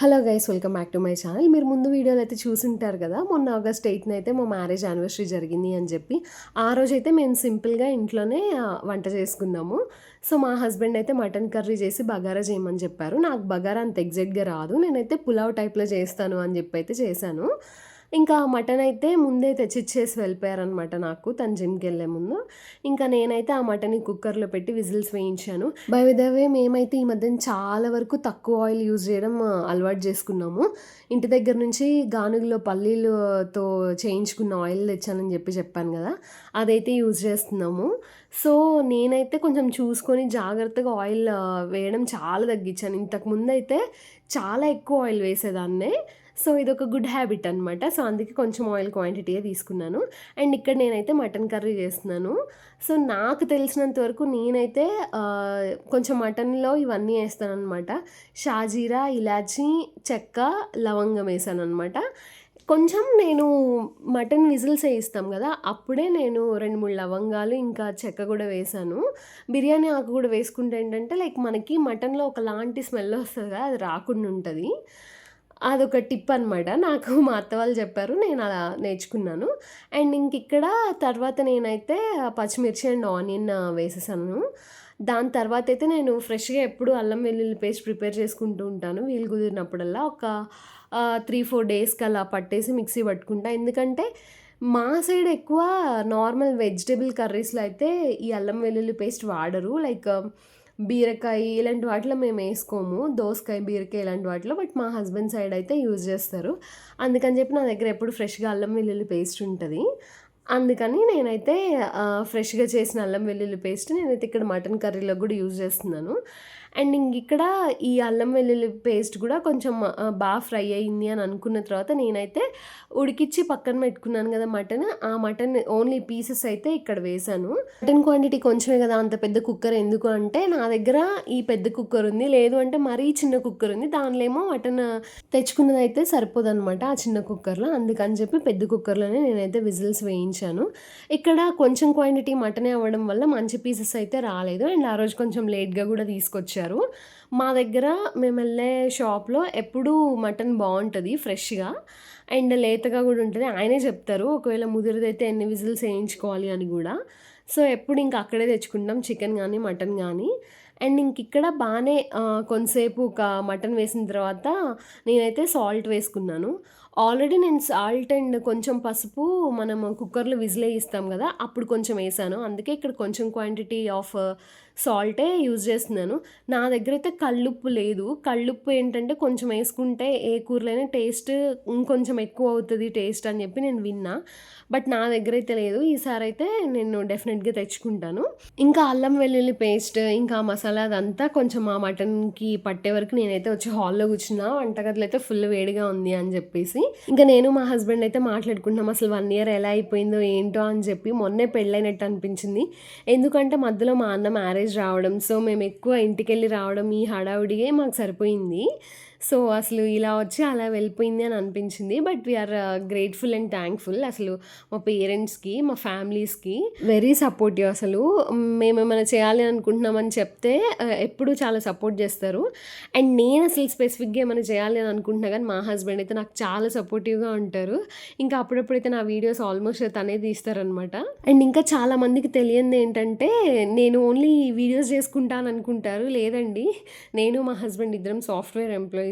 Hello guys, welcome back to my channel. మీరు ముందు వీడియోలో అయితే చూసుంటారు కదా, మొన్న ఆగస్ట్ 8న అయితే మా మ్యారేజ్ యానివర్సరీ జరిగింది అని చెప్పి. ఆ రోజైతే మేము సింపుల్గా ఇంట్లోనే వంట చేసుకున్నాము. సో మా హస్బెండ్ అయితే మటన్ కర్రీ చేసి బగారా చేయమని చెప్పారు. నాకు బగారా అంత ఎగ్జాక్ట్గా రాదు, నేనైతే పులావ్ టైప్లో చేస్తాను అని చెప్పి అయితే చేశాను. ఇంకా మటన్ అయితే ముందే తెచ్చిచ్చేసి వెళ్ళిపోయారనమాట నాకు, తను జిమ్కి వెళ్ళే ముందు. ఇంకా నేనైతే ఆ మటన్ని కుక్కర్లో పెట్టి విజిల్స్ వేయించాను. బై ద వే, మేమైతే ఈ మధ్యన చాలా వరకు తక్కువ ఆయిల్ యూజ్ చేయడం అలవాటు చేసుకున్నాము. ఇంటి దగ్గర నుంచి గానుగలో పల్లీలతో చేయించుకున్న ఆయిల్ తెచ్చానని చెప్పాను కదా, అదైతే యూజ్ చేస్తున్నాము. సో నేనైతే కొంచెం చూసుకొని జాగ్రత్తగా ఆయిల్ వేయడం చాలా తగ్గించాను. ఇంతకుముందు అయితే చాలా ఎక్కువ ఆయిల్ వేసేదాన్నే. సో ఇదొక గుడ్ హ్యాబిట్ అనమాట. సో అందుకే కొంచెం ఆయిల్ క్వాంటిటీయే తీసుకున్నాను. అండ్ ఇక్కడ నేనైతే మటన్ కర్రీ చేస్తున్నాను. సో నాకు తెలిసినంత వరకు నేనైతే కొంచెం మటన్లో ఇవన్నీ వేస్తానన్నమాట. షాజీరా, ఇలాచీ, చెక్క, లవంగం వేసాను అనమాట. కొంచెం నేను మటన్ విజిల్స్ వేయిస్తాం కదా, అప్పుడే నేను 2-3 లవంగాలు ఇంకా చెక్క కూడా వేసాను. బిర్యానీ ఆకు కూడా వేసుకుంటే ఏంటంటే లైక్ మనకి మటన్లో ఒకలాంటి స్మెల్ వస్తుంది కదా, అది రాకుండా ఉంటుంది. అదొక టిప్ అనమాట. నాకు మా అత్త వాళ్ళు చెప్పారు, నేను అలా నేర్చుకున్నాను. అండ్ ఇక్కడ తర్వాత నేనైతే పచ్చిమిర్చి అండ్ ఆనియన్ వేసేసాను. దాని తర్వాత అయితే నేను ఫ్రెష్గా ఎప్పుడు అల్లం వెల్లుల్లి పేస్ట్ ప్రిపేర్ చేసుకుంటూ ఉంటాను. వీలు కుదిరినప్పుడల్లా ఒక 3-4 డేస్కి అలా పట్టేసి మిక్సీ పట్టుకుంటా. ఎందుకంటే మా సైడ్ ఎక్కువ నార్మల్ వెజిటేబుల్ కర్రీస్లో అయితే ఈ అల్లం వెల్లుల్లి పేస్ట్ వాడరు. లైక్ బీరకాయ ఇలాంటి వాటిలో మేము వేసుకోము, దోసకాయ, బీరకాయ ఇలాంటి వాటిలో. బట్ మా హస్బెండ్ సైడ్ అయితే యూజ్ చేస్తారు. అందుకని చెప్పి నా దగ్గర ఎప్పుడు ఫ్రెష్గా అల్లం వెల్లుల్లి పేస్ట్ ఉంటుంది. అందుకని నేనైతే ఫ్రెష్గా చేసిన అల్లం వెల్లుల్లి పేస్ట్ నేనైతే ఇక్కడ మటన్ కర్రీలో కూడా యూజ్ చేస్తున్నాను. అండ్ ఇక్కడ ఈ అల్లం వెల్లుల్లి పేస్ట్ కూడా కొంచెం బాగా ఫ్రై అయింది అని అనుకున్న తర్వాత నేనైతే ఉడికిచ్చి పక్కన పెట్టుకున్నాను కదా మటన్, ఆ మటన్ ఓన్లీ పీసెస్ అయితే ఇక్కడ వేసాను. మటన్ క్వాంటిటీ కొంచెమే కదా, అంత పెద్ద కుక్కర్ ఎందుకు అంటే నా దగ్గర ఈ పెద్ద కుక్కర్ ఉంది, లేదు అంటే మరీ చిన్న కుక్కర్ ఉంది. దానిలో ఏమో మటన్ తెచ్చుకున్నది అయితే సరిపోదు అనమాట ఆ చిన్న కుక్కర్లో. అందుకని చెప్పి పెద్ద కుక్కర్లోనే నేనైతే విజిల్స్ వేయించాను. ఇక్కడ కొంచెం క్వాంటిటీ మటనే అవ్వడం వల్ల మంచి పీసెస్ అయితే రాలేదు. అండ్ ఆ రోజు కొంచెం లేట్గా కూడా తీసుకొచ్చారు. మా దగ్గర మేము వెళ్ళే షాప్లో ఎప్పుడూ మటన్ బాగుంటుంది ఫ్రెష్గా, అండ్ లేతగా కూడా ఉంటుంది. ఆయనే చెప్తారు ఒకవేళ ముదిరిదైతే ఎన్ని విజిల్స్ వేయించుకోవాలి అని కూడా. సో ఎప్పుడు ఇంకా అక్కడే తెచ్చుకుంటాం, చికెన్ కానీ మటన్ కానీ. అండ్ ఇక్కడ బాగానే కొంతసేపు ఒక మటన్ వేసిన తర్వాత నేనైతే సాల్ట్ వేసుకున్నాను. ఆల్రెడీ నేను సాల్ట్ అండ్ కొంచెం పసుపు మనం కుక్కర్లో విజిల్ వేయిస్తాం కదా, అప్పుడు కొంచెం వేసాను. అందుకే ఇక్కడ కొంచెం క్వాంటిటీ ఆఫ్ సాల్టే యూజ్ చేస్తున్నాను. నా దగ్గర అయితే కల్లుప్పు లేదు. కల్లుప్పు ఏంటంటే కొంచెం వేసుకుంటే ఏ కూరలైనా టేస్ట్ ఇంకొంచెం ఎక్కువ అవుతుంది టేస్ట్ అని చెప్పి నేను విన్నా. బట్ నా దగ్గర అయితే లేదు. ఈసారి అయితే నేను డెఫినెట్గా తెచ్చుకుంటాను. ఇంకా అల్లం వెల్లుల్లి పేస్ట్ ఇంకా మసాలా అదంతా కొంచెం ఆ మటన్కి పట్టే వరకు నేనైతే వచ్చి హాల్లో కూర్చున్నా. వంటగదిలో అయితే ఫుల్ వేడిగా ఉంది అని చెప్పేసి ఇంకా నేను మా హస్బెండ్ అయితే మాట్లాడుకుంటున్నాం, అసలు 1 year ఎలా అయిపోయిందో ఏంటో అని చెప్పి. మొన్నే పెళ్ళైనట్టు అనిపించింది. ఎందుకంటే మధ్యలో మా అన్న మ్యారేజ్ రావడం, సో మేము ఎక్కువ ఇంటికెళ్ళి రావడం, ఈ హడావుడిగే మాకు సరిపోయింది. సో అసలు ఇలా వచ్చి అలా వెళ్ళిపోయింది అని అనిపించింది. But we are grateful and thankful. అసలు మా పేరెంట్స్కి, మా ఫ్యామిలీస్కి వెరీ సపోర్టివ్. అసలు మేము ఏమైనా చేయాలి అనుకుంటున్నామని చెప్తే ఎప్పుడూ చాలా సపోర్ట్ చేస్తారు. అండ్ నేను అసలు స్పెసిఫిక్గా ఏమైనా చేయాలి అని అనుకుంటున్నా కానీ మా హస్బెండ్ అయితే నాకు చాలా సపోర్టివ్గా ఉంటారు. ఇంకా అప్పుడప్పుడైతే నా వీడియోస్ ఆల్మోస్ట్ తనే తీస్తారనమాట. అండ్ ఇంకా చాలామందికి తెలియంది ఏంటంటే నేను ఓన్లీ వీడియోస్ చేసుకుంటాను అనుకుంటారు. లేదండి, నేను మా హస్బెండ్ ఇద్దరం సాఫ్ట్వేర్ ఎంప్లాయీస్.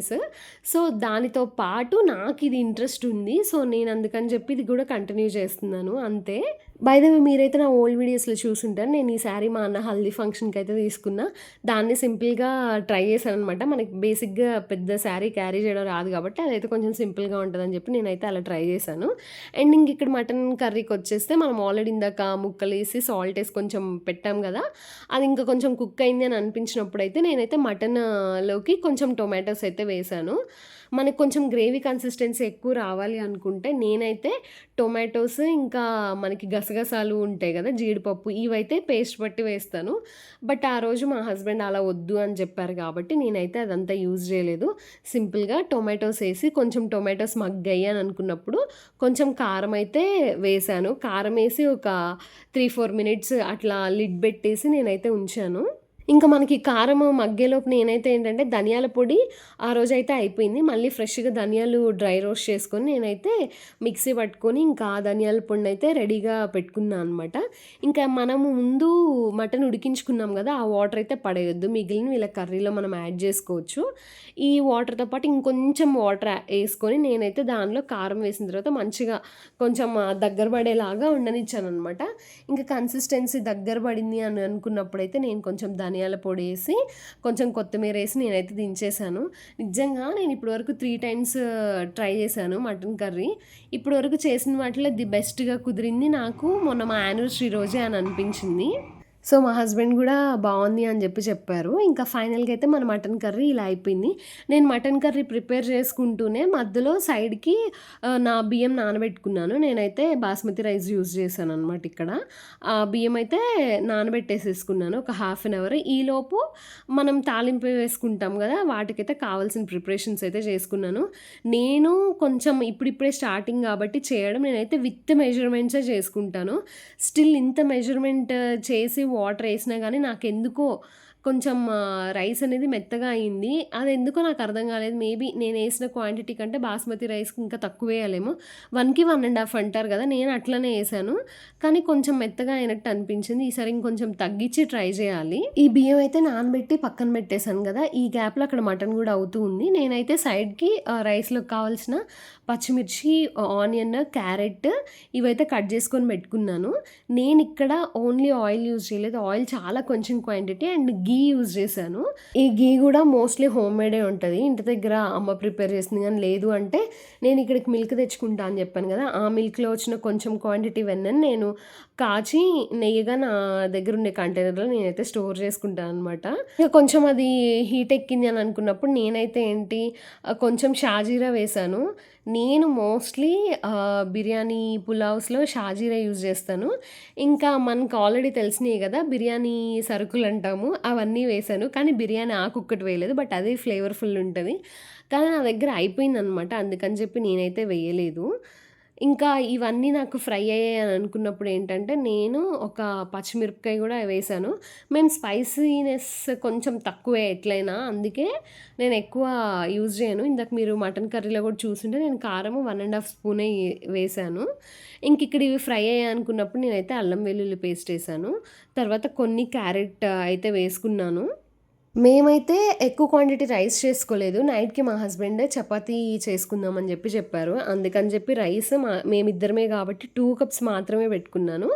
సో దానితో పాటు నాకు ఇది ఇంట్రెస్ట్ ఉంది. సో నేను అందుకని చెప్పి ఇది కూడా కంటిన్యూ చేస్తున్నాను అంతే. బై ద వే, మీరైతే నా ఓల్డ్ వీడియోస్లో చూసుంటారు. నేను ఈ శారీ మా అన్న హల్దీ ఫంక్షన్కి అయితే తీసుకున్నా. దాన్ని సింపుల్గా ట్రై చేశాను అనమాట. మనకి బేసిక్గా పెద్ద శారీ క్యారీ చేయడం రాదు కాబట్టి అదైతే కొంచెం సింపుల్గా ఉంటుందని చెప్పి నేనైతే అలా ట్రై చేశాను. అండ్ ఇక్కడ మటన్ కర్రీకి వచ్చేస్తే మనం ఆల్రెడీ ఇందాక ముక్కలు వేసి సాల్ట్ వేసి కొంచెం పెట్టాం కదా, అది ఇంకా కొంచెం కుక్ అయింది అని అనిపించినప్పుడు అయితే నేనైతే మటన్లోకి కొంచెం టొమాటోస్ అయితే వేసాను. మనకు కొంచెం గ్రేవీ కన్సిస్టెన్సీ ఎక్కువ రావాలి అనుకుంటే నేనైతే టొమాటోస్ ఇంకా మనకి గసగసాలు ఉంటాయి కదా, జీడిపప్పు, ఇవైతే పేస్ట్ పట్టి వేస్తాను. బట్ ఆ రోజు మా హస్బెండ్ అలా వద్దు అని చెప్పారు కాబట్టి నేనైతే అదంతా యూజ్ చేయలేదు. సింపుల్గా టొమాటోస్ వేసి కొంచెం టొమాటోస్ మగ్గాయి అని అనుకున్నప్పుడు కొంచెం కారం అయితే వేసాను. కారం వేసి ఒక 3-4 minutes అట్లా లిడ్ పెట్టేసి నేనైతే ఉంచాను. ఇంకా మనకి కారం మగ్గేలోపు నేనైతే ఏంటంటే ధనియాల పొడి ఆ రోజైతే అయిపోయింది. మళ్ళీ ఫ్రెష్‌గా ధనియాలు డ్రై రోస్ట్ చేసుకొని నేనైతే మిక్సీ పట్టుకొని ఇంకా ఆ ధనియాల పొడినైతే రెడీగా పెట్టుకున్నా అనమాట. ఇంకా మనము ముందు మటన్ ఉడికించుకున్నాం గదా! ఆ వాటర్ అయితే పడేయొద్దు. మిగిలినవి ఇలా కర్రీలో మనం యాడ్ చేసుకోవచ్చు. ఈ వాటర్‌తో పాటు ఇంకొంచెం వాటర్ ఏసుకొని నేనైతే దానిలో కారం వేసిన తర్వాత మంచిగా కొంచెం దగ్గర పడేలాగా ఉండనిచ్చాననమాట. ఇంకా కన్సిస్టెన్సీ దగ్గర పడింది అని అనుకున్నప్పుడైతే నేను కొంచెం ధనియాల పొడేసి, కొంచెం కొత్తిమీరేసి నేనైతే దించేసాను. నిజంగా నేను ఇప్పటివరకు 3 టైమ్స్ ట్రై చేశాను మటన్ కర్రీ. ఇప్పటివరకు చేసిన వాటిలో ది బెస్ట్‌గా కుదిరింది నాకు మొన్న మా యానివర్సరీ రోజే అని అనిపించింది. సో, మా హస్బెండ్ గూడా బావుంది అని చెప్పారు. ఇంకా ఫైనల్‌గా అయితే మన మటన్ కర్రీ ఇలా అయిపోయింది. నేను మటన్ కర్రీ ప్రిపేర్ చేసుకుంటూనే మధ్యలో సైడ్‌కి నా బియ్యం నానబెట్టుకున్నాను. నేనైతే బాస్మతి రైస్ యూజ్ చేశాననమాట ఇక్కడ. బియ్యం అయితే నానబెట్టేసేసుకున్నాను ఒక హాఫ్ అన్ అవర్. ఈలోపు మనం తాలింపు వేసుకుంటాం గదా! వాటికైతే కావాల్సిన ప్రిపరేషన్స్ అయితే చేసుకున్నాను. నేను కొంచెం ఇప్పుడిప్పుడే స్టార్టింగ్ గాబట్టి చేయడం నేనైతే విత్ మెజర్‌మెంట్సే చేసుకుంటాను. స్టిల్ ఇంత మెజర్‌మెంట్ చేసి వాటర్ ఏసినా గానీ నాకెందుకో కొంచెం రైస్ అనేది మెత్తగా అయింది. అదెందుకో నాకు అర్థం కాలేదు. మేబీ నేనేసిన క్వాంటిటీ కంటే బాస్మతి రైస్‌కి ఇంకా తక్కువేయాలేమో. 1కి 1 ½ అంటారు గదా! నేను అట్లనే ఏసాను. కానీ కొంచెం మెత్తగా అయినట్టు అనిపించింది. ఈసారి ఇంకొంచెం తగ్గించి ట్రై చేయాలి. ఈ బియ్యం అయితే నానబెట్టి పక్కన పెట్టేసాను గదా! ఈ గ్యాప్‌లో అక్కడ మటన్ గూడా అవుతూ ఉంది. నేనైతే సైడ్‌కి రైస్‌లోకి కావాల్సిన పచ్చిమిర్చి, ఆనియన్, క్యారెట్ ఇవైతే కట్ చేసుకొని పెట్టుకున్నాను. నేనిక్కడ ఓన్లీ ఆయిల్ యూజ్ చేయలేదు. ఆయిల్ చాలా కొంచెం క్వాంటిటీ అండ్ ఘీ యూజ్ చేశాను. ఈ ఘీ గూడా మోస్ట్‌లీ హోమ్ మేడే ఉంటది. ఇంటి దగ్గర అమ్మ ప్రిపేర్ చేసింది గానీ లేదు అంటే నేను ఇక్కడికి మిల్క్ తెచ్చుకుంటా అని చెప్పాను గదా! ఆ మిల్క్‌లో వచ్చిన కొంచెం క్వాంటిటీ వెన్నని నేను కాచి నెయ్యిగా నా దగ్గరుండే కంటైనర్‌లో నేనైతే స్టోర్ చేసుకుంటాననమాట. ఇక కొంచెం అది హీట్ ఎక్కింది అని అనుకున్నప్పుడు నేనైతే ఏంటి కొంచెం షాజీరా వేశాను. నేను మోస్ట్‌లీ బిర్యానీ, పులావ్స్‌లో షాజీరా యూజ్ చేస్తాను. ఇంకా మనకు ఆల్రెడీ తెలిసినయి గదా! బిర్యానీ సరుకులంటాము. అవన్నీ వేశాను. కానీ బిర్యానీ ఆకొక్కటి వేయలేదు. బట్ అదే ఫ్లేవర్‌ఫుల్ ఉంటది. కానీ నా దగ్గర అయిపోయిందనమాట. అందుకని చెప్పి నేనైతే వేయలేదు. ఇంకా ఇవన్నీ నాకు ఫ్రై అయ్యాయి అని అనుకున్నప్పుడు ఏంటంటే, నేను ఒక పచ్చిమిరపకాయ గూడా వేశాను. మేము స్పైసీనెస్ కొంచెం తక్కువే ఎట్లైనా. అందుకే నేను ఎక్కువ యూజ్ చేయను. ఇందాక మీరు మటన్ కర్రీలో కూడా చూసుంటే నేను కారము 1 ½ స్పూనే వేశాను. ఇంకిక్కడ ఇవి ఫ్రై అయ్యాయి అనుకున్నప్పుడు నేనైతే అల్లం వెల్లుల్లి పేస్ట్ ఏశాను. తర్వాత కొన్ని క్యారెట్ అయితే వేసుకున్నాను. మేమైతే ఎక్కువ క్వాంటిటీ రైస్ చేసుకోలేదు. నైట్‌కి మా హస్బెండ్ చపాతీ చేసుకుందాం అని చెప్పారు. అందుకని చెప్పి రైస్ మేమిద్దరమే కాబట్టి 2 కప్స్ మాత్రమే పెట్టుకున్నాను.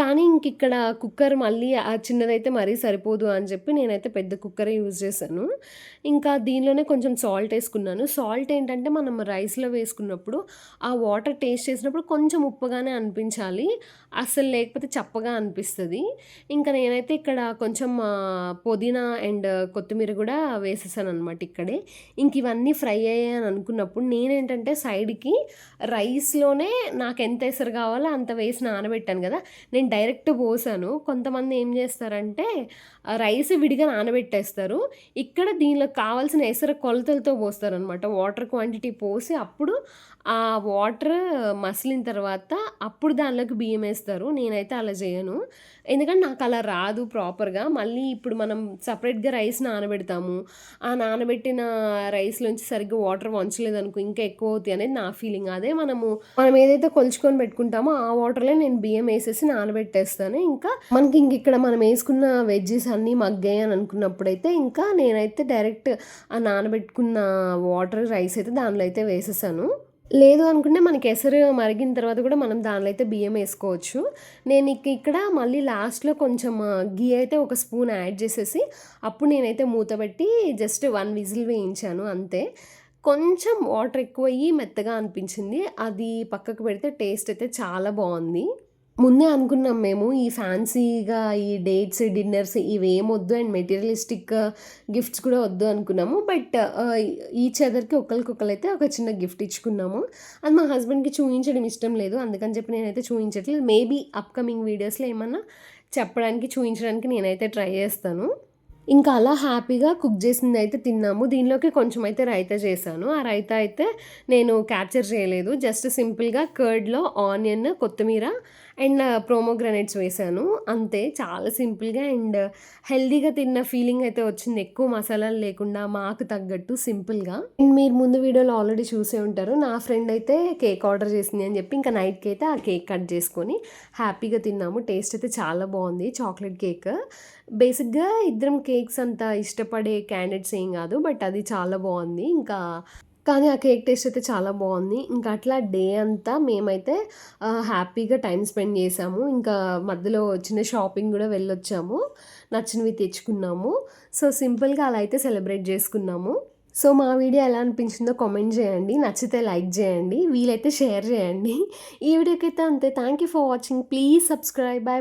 కానీ ఇంకిక్కడ కుక్కర్ మళ్ళీ చిన్నదైతే మరీ సరిపోదు అని చెప్పి నేనైతే పెద్ద కుక్కరే యూజ్ చేశాను. ఇంకా దీనిలోనే కొంచెం సాల్ట్ ఏసుకున్నాను. సాల్ట్ ఏంటంటే మనం రైస్‌లో వేసుకున్నప్పుడు ఆ వాటర్ టేస్ట్ చేసినప్పుడు కొంచెం ఉప్పుగానే అనిపించాలి. అస్సలు లేకపోతే చప్పగా అనిపిస్తది. ఇంకా నేనైతే ఇక్కడ కొంచెం పుదీనా అండ్ కొత్తిమీర గూడా వేసేసాననమాట ఇక్కడే. ఇంక ఇవన్నీ ఫ్రై అయ్యాయి అని అనుకున్నప్పుడు నేనేంటంటే సైడ్‌కి రైస్‌లోనే నాకెంత ఎసరు కావాలో అంత వేసి నానబెట్టాను గదా! నేను డైరెక్ట్ పోసాను. కొంతమంది ఏం చేస్తారంటే రైస్ విడిగా నానబెట్టేస్తారు. ఇక్కడ దీనిలో కావాల్సిన ఎసరు కొలతలతో పోస్తారనమాట. వాటర్ క్వాంటిటీ పోసి అప్పుడు ఆ వాటర్ మసిలిన తర్వాత అప్పుడు దానిలోకి బియ్యం ఏస్తారు. నేనైతే అలా చేయను. ఎందుకంటే నాకు అలా రాదు ప్రాపర్‌గా. మళ్ళీ ఇప్పుడు మనం సెపరేట్‌గా రైస్ నానబెడతాము. ఆ నానబెట్టిన రైస్‌లోంచి సరిగ్గా వాటర్ వంచలేదనుకో ఇంకా ఎక్కువ అవుతాయి అనేది నా ఫీలింగ్. అదే మనం ఏదైతే కొలుచుకొని పెట్టుకుంటామో ఆ వాటర్‌లో నేను బియ్యం ఏసేసి నానబెట్టేస్తాను. ఇంకా మనకి ఇక్కడ మనం ఏసుకున్న వెజ్జీస్ అన్నీ మగ్గాయి అని అనుకున్నప్పుడైతే ఇంకా నేనైతే డైరెక్ట్ ఆ నానబెట్టుకున్న వాటర్ రైస్ అయితే దానిలో అయితే వేసేసాను. లేదు అనుకుంటే మనకి ఎసరు మరిగిన తర్వాత కూడా మనం దానిలో అయితే బియ్యం ఏసుకోవచ్చు. నేను ఇక్కడ మళ్ళీ లాస్ట్‌లో కొంచెం ఘీ అయితే ఒక స్పూన్ యాడ్ చేసేసి అప్పుడు నేనైతే మూత పెట్టి జస్ట్ 1 విజిల్ వేయించాను అంతే. కొంచెం వాటర్ ఎక్కువయ్యి మెత్తగా అనిపించింది. అది పక్కకు పెడితే టేస్ట్ అయితే చాలా బావుంది. ముందే అనుకున్నాం మేము ఈ ఫ్యాన్సీగా ఈ డేట్స్, డిన్నర్స్ ఇవేమొద్దు అండ్ మెటీరియలిస్టిక్ గిఫ్ట్స్ కూడా వద్దు అనుకున్నాము. బట్ ఈచ్ అదర్‌కి ఒకళ్ళకొకళ్ళైతే ఒక చిన్న గిఫ్ట్ ఇచ్చుకున్నాము. అది మా హస్బెండ్‌కి చూయించడం ఇష్టం లేదు. అందుకని చెప్పి నేనైతే చూయించట్లేదు. మేబీ అప్‌కమింగ్ వీడియోస్‌లో ఏమన్నా చెప్పడానికి, చూయించడానికి నేనైతే ట్రై చేస్తాను. ఇంకా అలా హ్యాపీగా కుక్ చేసిందయితే తిన్నాము. దీనిలోకి కొంచెం అయితే రైతా చేశాను. ఆ రైతా అయితే నేను క్యాప్చర్ చేయలేదు. జస్ట్ సింపుల్‌గా కర్డ్‌లో ఆనియన్, కొత్తిమీర అండ్ ప్రోమోగ్రానేట్స్ వేశాను. అంతే చాలా సింపుల్‌గా అండ్ హెల్తీగా తిన్న ఫీలింగ్ అయితే వచ్చింది. ఎక్కువ మసాలాలు లేకుండా మాకు తగ్గట్టు సింపుల్‌గా. అండ్ మీరు ముందు వీడియోలో ఆల్రెడీ చూసే ఉంటారు. నా ఫ్రెండ్ అయితే కేక్ ఆర్డర్ చేసింది అని చెప్పి ఇంకా నైట్‌కి అయితే ఆ కేక్ కట్ చేసుకొని హ్యాపీగా తిన్నాము. టేస్ట్ అయితే చాలా బాగుంది చాక్లెట్ కేక్. బేసిక్‌గా ఇద్దరం కేక్స్ అంత ఇష్టపడే క్యాండిడేట్స్ ఏం కాదు. బట్ అది చాలా బాగుంది. కానీ ఆ కేక్ టేస్ట్ అయితే చాలా బాగుంది. ఇంకా అట్లా డే అంతా మేమైతే హ్యాపీగా టైమ్ స్పెండ్ చేశాము. ఇంకా మధ్యలో చిన్న షాపింగ్ గూడా వెళ్ళొచ్చాము. నచ్చినవి తెచ్చుకున్నాము. సో, సింపుల్‌గా అలా అయితే సెలబ్రేట్ చేసుకున్నాము. సో, మా వీడియో ఎలా అనిపించిందో కామెంట్ చేయండి. నచ్చితే లైక్ చేయండి. వీలైతే షేర్ చేయండి. ఈ వీడియోకైతే అంతే. Thank you for watching. Please subscribe. By by.